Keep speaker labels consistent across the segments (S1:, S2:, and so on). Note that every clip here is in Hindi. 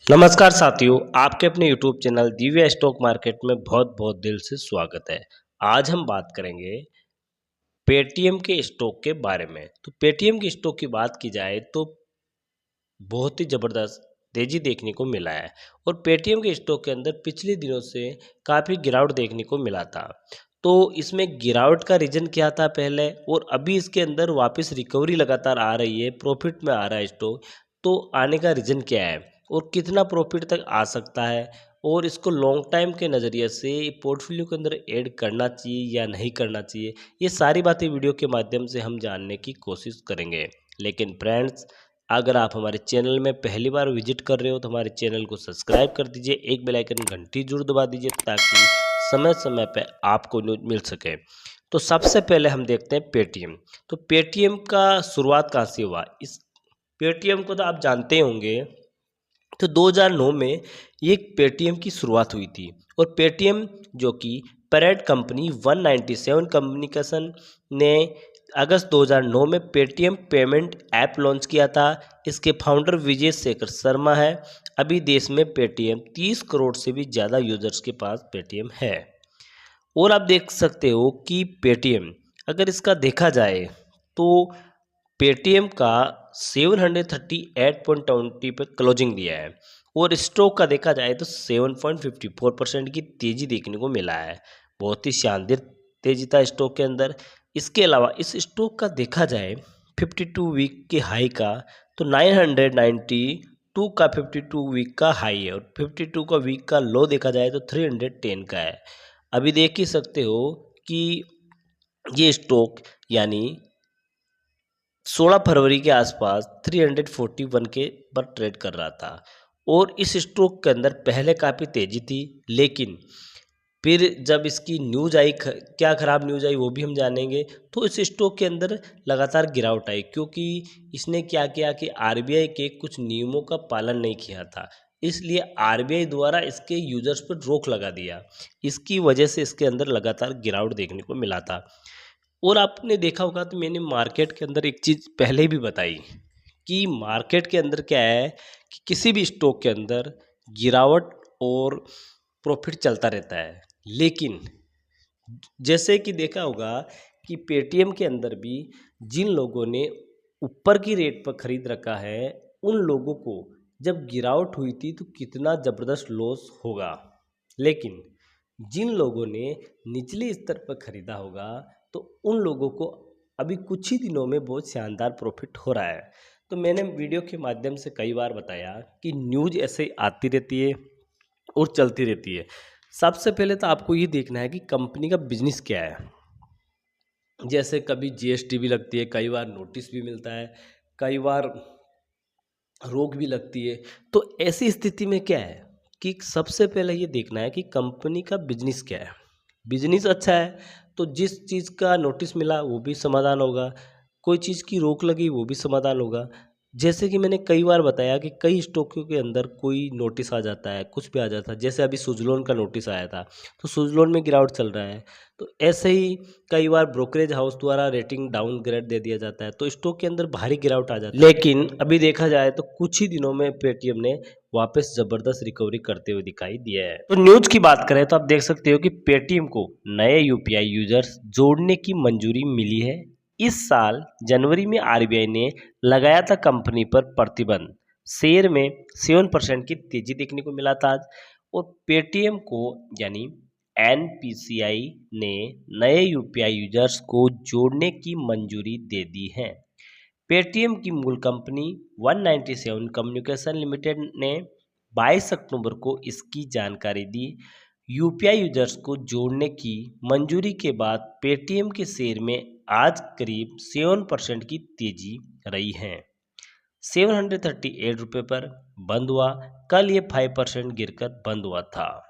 S1: नमस्कार साथियों, आपके अपने YouTube channel Divya stock market में बहुत बहुत दिल से स्वागत है। आज हम बात करेंगे पेटीएम के स्टॉक के बारे में। तो पेटीएम के स्टॉक की बात की जाए तो बहुत ही ज़बरदस्त तेज़ी देखने को मिला है और पेटीएम के स्टॉक के अंदर पिछले दिनों से काफ़ी गिरावट देखने को मिला था। तो इसमें गिरावट का रीज़न क्या था पहले और अभी इसके अंदर वापस रिकवरी लगातार आ रही है, प्रॉफिट में आ रहा है स्टॉक। तो आने का रीज़न क्या है और कितना प्रॉफिट तक आ सकता है और इसको लॉन्ग टाइम के नज़रिए से पोर्टफोलियो के अंदर ऐड करना चाहिए या नहीं करना चाहिए, ये सारी बातें वीडियो के माध्यम से हम जानने की कोशिश करेंगे। लेकिन फ्रेंड्स, अगर आप हमारे चैनल में पहली बार विजिट कर रहे हो तो हमारे चैनल को सब्सक्राइब कर दीजिए, एक बेल आइकन घंटी जरूर दबा दीजिए ताकि समय समय पे आपको न्यूज मिल सके। तो सबसे पहले हम देखते हैं पेटीएम। तो पेटीएम का शुरुआत कहाँ से हुआ? इस पेटीएम को तो आप जानते ही होंगे। तो 2009 में ये पेटीएम की शुरुआत हुई थी और पेटीएम जो कि पैरेट कंपनी 197 कम्युनिकेशन ने अगस्त 2009 में पेटीएम पेमेंट ऐप लॉन्च किया था। इसके फाउंडर विजय शेखर शर्मा है। अभी देश में पेटीएम 30 करोड़ से भी ज़्यादा यूजर्स के पास पेटीएम है। और आप देख सकते हो कि पेटीएम अगर इसका देखा जाए तो पेटीएम का 738.20 पे क्लोजिंग दिया है और स्टॉक का देखा जाए तो 7.54% की तेज़ी देखने को मिला है। बहुत ही शानदार तेज़ी था स्टॉक के अंदर। इसके अलावा इस स्टॉक का देखा जाए 52 वीक के हाई का तो 992 का 52 वीक का हाई है और 52 का वीक का लो देखा जाए तो 310 का है। अभी देख ही सकते हो कि ये स्टॉक यानी 16 फरवरी के आसपास 341 के पर ट्रेड कर रहा था और इस स्टॉक के अंदर पहले काफ़ी तेज़ी थी, लेकिन फिर जब इसकी न्यूज़ आई क्या ख़राब न्यूज़ आई वो भी हम जानेंगे। तो इस स्टॉक के अंदर लगातार गिरावट आई क्योंकि इसने क्या किया कि आरबीआई के कुछ नियमों का पालन नहीं किया था, इसलिए आरबीआई द्वारा इसके यूजर्स पर रोक लगा दिया। इसकी वजह से इसके अंदर लगातार गिरावट देखने को मिला था। और आपने देखा होगा तो मैंने मार्केट के अंदर एक चीज़ पहले भी बताई कि मार्केट के अंदर क्या है कि किसी भी स्टॉक के अंदर गिरावट और प्रॉफिट चलता रहता है। लेकिन जैसे कि देखा होगा कि पेटीएम के अंदर भी जिन लोगों ने ऊपर की रेट पर ख़रीद रखा है उन लोगों को जब गिरावट हुई थी तो कितना ज़बरदस्त लॉस होगा, लेकिन जिन लोगों ने निचले स्तर पर ख़रीदा होगा तो उन लोगों को अभी कुछ ही दिनों में बहुत शानदार प्रॉफिट हो रहा है। तो मैंने वीडियो के माध्यम से कई बार बताया कि न्यूज़ ऐसे आती रहती है और चलती रहती है। सबसे पहले तो आपको ये देखना है कि कंपनी का बिजनेस क्या है। जैसे कभी जीएसटी भी लगती है, कई बार नोटिस भी मिलता है, कई बार रोक भी लगती है। तो ऐसी स्थिति में क्या है कि सबसे पहले ये देखना है कि कंपनी का बिजनेस क्या है। बिजनेस अच्छा है तो जिस चीज़ का नोटिस मिला वो भी समाधान होगा, कोई चीज़ की रोक लगी वो भी समाधान होगा। जैसे कि मैंने कई बार बताया कि कई स्टॉकों के अंदर कोई नोटिस आ जाता है, कुछ भी आ जाता है, जैसे अभी सुज़लोन का नोटिस आया था तो सुज़लोन में गिरावट चल रहा है। तो ऐसे ही कई बार ब्रोकरेज हाउस द्वारा रेटिंग डाउनग्रेड दे दिया जाता है तो स्टॉक के अंदर भारी गिरावट आ जाती है। लेकिन अभी देखा जाए तो कुछ ही दिनों में पेटीएम ने वापस जबरदस्त रिकवरी करते हुए दिखाई दिया है। तो न्यूज़ की बात करें तो आप देख सकते हो कि पेटीएम को नए यूपीआई यूजर्स जोड़ने की मंजूरी मिली है। इस साल जनवरी में आरबीआई ने लगाया था कंपनी पर प्रतिबंध। शेयर में 7% की तेजी देखने को मिला था आज। और पेटीएम को यानी एनपीसीआई ने नए यूपीआई यूजर्स को जोड़ने की मंजूरी दे दी है। पेटीएम की मूल कंपनी 197 कम्युनिकेशन लिमिटेड ने 22 अक्टूबर को इसकी जानकारी दी। यूपीआई यूजर्स को जोड़ने की मंजूरी के बाद पेटीएम के शेयर में आज करीब 7% की तेजी रही है। 738 रुपये पर बंद हुआ। कल ये 5% गिरकर बंद हुआ था।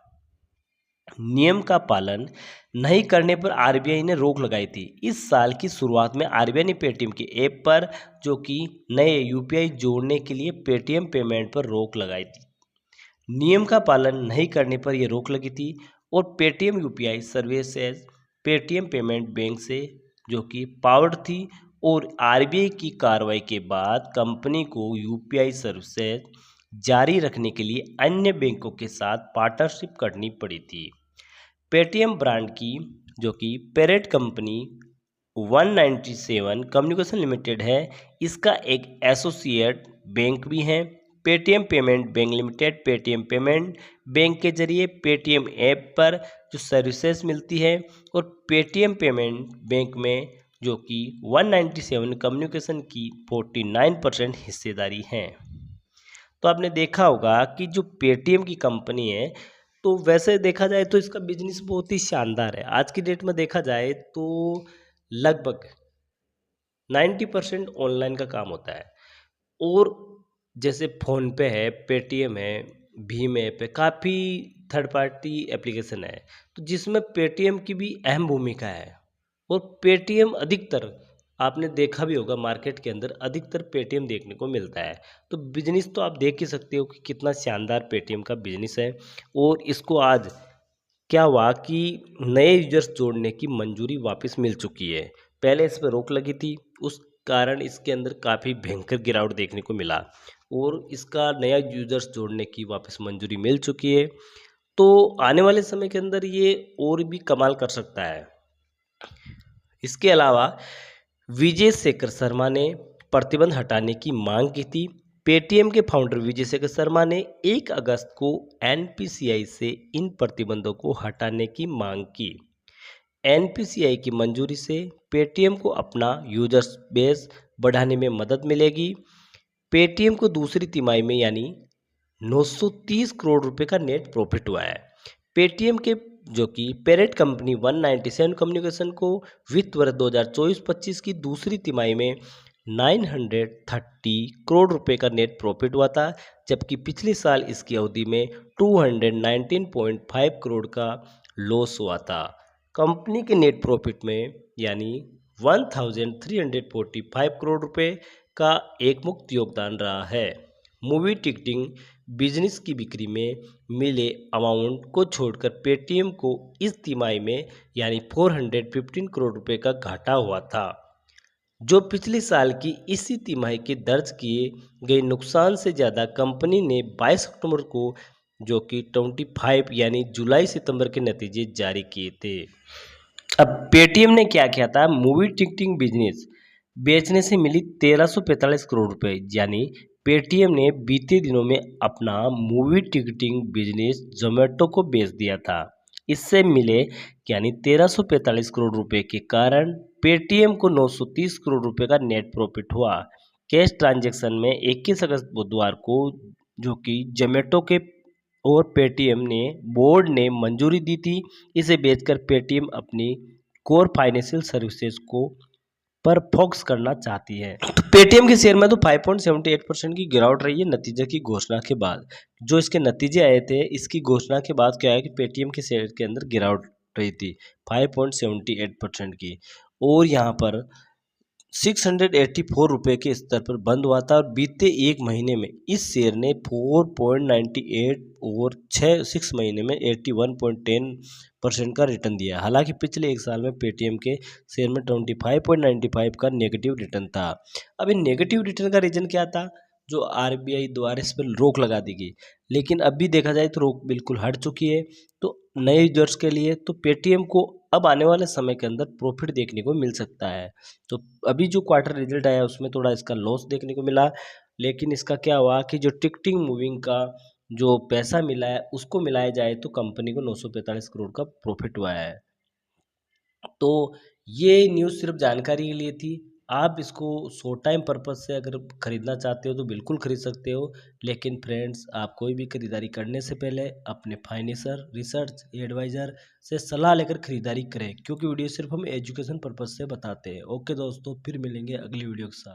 S1: नियम का पालन नहीं करने पर आरबीआई ने रोक लगाई थी। इस साल की शुरुआत में आरबीआई ने पेटीएम की ऐप पर जो कि नए यूपीआई जोड़ने के लिए पेटीएम पेमेंट पर रोक लगाई थी। नियम का पालन नहीं करने पर यह रोक लगी थी और Paytm UPI services Paytm payment bank से जो कि पावर्ड थी और आरबीआई की कार्रवाई के बाद कंपनी को यूपीआई सर्विसेज जारी रखने के लिए अन्य बैंकों के साथ पार्टनरशिप करनी पड़ी थी। पेटीएम ब्रांड की जो कि पेरेंट कंपनी 197 कम्युनिकेशन लिमिटेड है, इसका एक एसोसिएट बैंक भी है। Paytm payment bank limited Paytm payment bank के जरिए पेटीएम ऐप पर जो सर्विसेज मिलती है, और पेटीएम पेमेंट बैंक में जो कि 197 कम्युनिकेशन की 49% हिस्सेदारी है। तो आपने देखा होगा कि जो पेटीएम की कंपनी है, तो वैसे देखा जाए तो इसका बिजनेस बहुत ही शानदार है। आज की डेट में देखा जाए तो लगभग 90% ऑनलाइन का काम होता है। और जैसे फ़ोनपे है, पेटीएम है, भीम ऐप है, काफ़ी थर्ड पार्टी एप्लीकेशन है, तो जिसमें पेटीएम की भी अहम भूमिका है। और पेटीएम अधिकतर आपने देखा भी होगा, मार्केट के अंदर अधिकतर पेटीएम देखने को मिलता है। तो बिजनेस तो आप देख ही सकते हो कि कितना शानदार पेटीएम का बिजनेस है। और इसको आज क्या हुआ कि नए यूजर्स जोड़ने की मंजूरी वापस मिल चुकी है। पहले इस पर रोक लगी थी, उस कारण इसके अंदर काफ़ी भयंकर गिरावट देखने को मिला, और इसका नया यूजर्स जोड़ने की वापस मंजूरी मिल चुकी है। तो आने वाले समय के अंदर ये और भी कमाल कर सकता है। इसके अलावा विजय शेखर शर्मा ने प्रतिबंध हटाने की मांग की थी। पेटीएम के फाउंडर विजय शेखर शर्मा ने 1 अगस्त को एनपीसीआई से इन प्रतिबंधों को हटाने की मांग की। एनपीसीआई की मंजूरी से पेटीएम को अपना यूजर्स बेस बढ़ाने में मदद मिलेगी। पेटीएम को दूसरी तिमाही में यानी 930 करोड़ रुपए का नेट प्रॉफिट हुआ है। पेटीएम के जो कि पेरेंट कंपनी 197 कम्युनिकेशन को वित्त वर्ष 2024-25 की दूसरी तिमाही में 930 करोड़ रुपए का नेट प्रॉफिट हुआ था, जबकि पिछले साल इसकी अवधि में 219.5 करोड़ का लॉस हुआ था। कंपनी के नेट प्रॉफिट में यानी 1345 करोड़ रुपए का एक मुक्त योगदान रहा है। मूवी टिकटिंग बिजनेस की बिक्री में मिले अमाउंट को छोड़कर पेटीएम को इस तिमाही में यानी 415 करोड़ रुपए का घाटा हुआ था, जो पिछले साल की इसी तिमाही के दर्ज किए गए नुकसान से ज़्यादा। कंपनी ने 22 अक्टूबर को जो कि 25 यानी जुलाई सितंबर के नतीजे जारी किए थे। अब पेटीएम ने क्या किया था, मूवी टिकटिंग बिजनेस बेचने से मिली 1345 करोड़ रुपए, यानी पेटीएम ने बीते दिनों में अपना मूवी टिकटिंग बिजनेस जोमेटो को बेच दिया था। इससे मिले यानी 1345 करोड़ रुपए के कारण पेटीएम को 930 करोड़ रुपए का नेट प्रॉफिट हुआ। कैश ट्रांजैक्शन में 21 अगस्त बुधवार को जो कि जोमेटो के और पेटीएम ने बोर्ड ने मंजूरी दी थी। इसे बेचकर पेटीएम अपनी कोर फाइनेंशियल सर्विसेज को पर फोकस करना चाहती है। तो पेटीएम के शेयर में तो 5.78% की गिरावट रही है नतीजे की घोषणा के बाद। जो इसके नतीजे आए थे, इसकी घोषणा के बाद क्या है कि पेटीएम के शेयर के अंदर गिरावट रही थी 5.78% की, और यहाँ पर 684 रुपये के स्तर पर बंद हुआ था। और बीते एक महीने में इस शेयर ने 4.98 और 6 महीने में 81.10% का रिटर्न दिया। हालांकि पिछले एक साल में पेटीएम के शेयर में 25.95 का नेगेटिव रिटर्न था। अब इन नेगेटिव रिटर्न का रीजन क्या था, जो आरबीआई द्वारा इस पर रोक लगा दी गई, लेकिन अब भी देखा जाए तो रोक बिल्कुल हट चुकी है। तो नए यूजर्स के लिए तो पेटीएम को अब आने वाले समय के अंदर प्रॉफिट देखने को मिल सकता है। तो अभी जो क्वार्टर रिजल्ट आया उसमें थोड़ा इसका लॉस देखने को मिला, लेकिन इसका क्या हुआ कि जो टिकटिंग मूविंग का जो पैसा मिला है उसको मिलाया जाए तो कंपनी को 945 करोड़ का प्रॉफिट हुआ है। तो ये न्यूज़ सिर्फ जानकारी के लिए थी। आप इसको शॉर्ट टाइम पर्पस से अगर ख़रीदना चाहते हो तो बिल्कुल ख़रीद सकते हो, लेकिन फ्रेंड्स आप कोई भी खरीदारी करने से पहले अपने फाइनेंसर रिसर्च एडवाइज़र से सलाह लेकर खरीदारी करें, क्योंकि वीडियो सिर्फ हम एजुकेशन पर्पस से बताते हैं। ओके दोस्तों, फिर मिलेंगे अगली वीडियो के साथ।